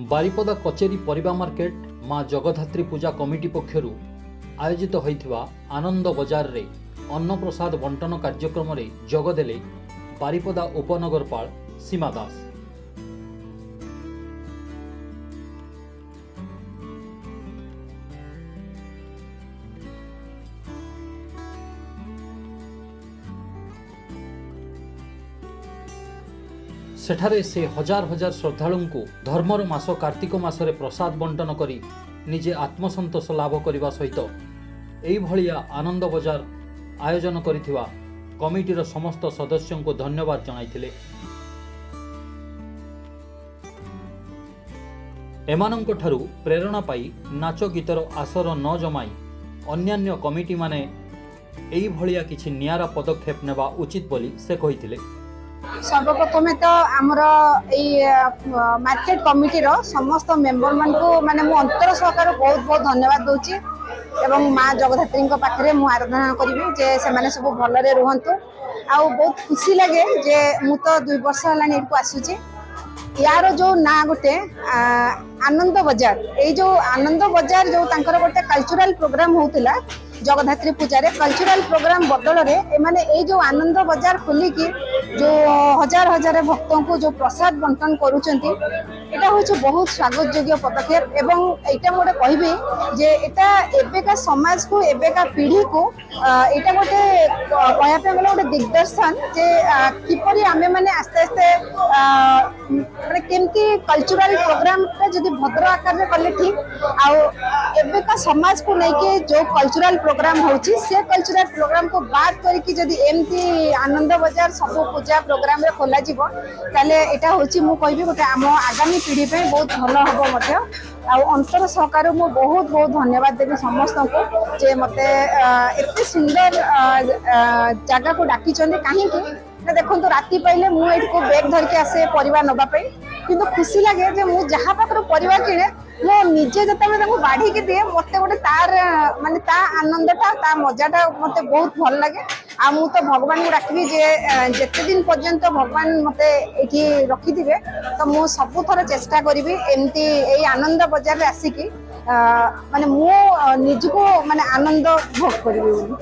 बारिपदा कचेरी परिबा मार्केट माँ जगधात्री पूजा कमिटी पक्षरु आयोजित होइथिबा आनंद बजार रे अन्न प्रसाद बंटन कार्यक्रम रे जोगदेले बारिपदा उपनगरपाल सीमा दास। सेठारे से हजार हजार श्रद्धालु को धर्मर मास कार्तिक मासरे प्रसाद बंटन करी निजे आत्मसंतोष लाभ करने सहित एई भलिया आनंद बजार आयोजन करिथिबा कमिटीर समस्त सदस्यों को धन्यवाद जणाइथिले। एमानंक ठारू प्रेरणा पाई नाच गीतर आसर न जमाई अन्यान्य कमिटी माने एई भलिया किछि नियारा पदक्षेप नेबा उचित बोली से कहिथिले। सर्वप्रथमे तो आमर मार्केट कमिटी रो समस्त मेंबर मान को माने मु अंतर सहकार बहुत बहुत धन्यवाद दूची एवं माँ जगधात्री पाखे मु आराधना करी जे से माने सब भलरे रुहंतु आ बहुत खुशी लगे जे मु तो 2 वर्ष हलानी इनको आसुची। यार जो ना गोटे आनंद बजार ए जो आनंद बजार जो तांकर गोटे कल्चरल प्रोग्राम होतिला जगधात्री पूजारे कल्चरल प्रोग्राम बदल रे एमाने ए जो आनंद बजार खोली की जो हजार हजार भक्तों को जो प्रसाद बंटन करूचंती एटा होछ बहुत स्वागत योग्य पदक्षेप एवं एटा मोटे कहबी जे एटा एबेका समाज को एबेका पीढ़ी को एटा गोटे कहया पे गले गोटे दिग्दर्शन जे किपरि आमे माने आस्ते आस्ते माने केमती कल्चरल प्रोग्राम रे जदी भद्र आकार रे करले ठीक आ एबेका समाज को लेके जो कल्चरल प्रोग्राम होची से कल्चरल प्रोग्राम को बात करके जदी एमती आनंद बजार सब पूजा प्रोग्राम रे खोला जीवो ताले एटा होची मु कहबी गोटे हम आगामी पीढ़ी पे बहुत भलो हबो मते आ अंतर सहकार मु बहुत बहुत धन्यवाद देबी समस्त को जे मते एते सुंदर जगह को डाकी चंदी काहे कि देखो तो राती पाइले मु एट को बैग धर के आसे परिवार नबा पे किंतु खुशी लगे जे मु जहा पाकर परिवार किने मो निजे जते में बाढ़ी के दिए मते गोटे तार माने ता आनंदटा ता मजाटा मते बहुत भल लगे आ मु तो भगवान को डाकबी जे जेते दिन पर्यंत भगवान मते एठी रखी दिबे तो मु सब थर चेष्टा करिवि एमती एई आनंद बाजार रे आसी की माने मु निज को माने आनंद भोग करिवि बोली।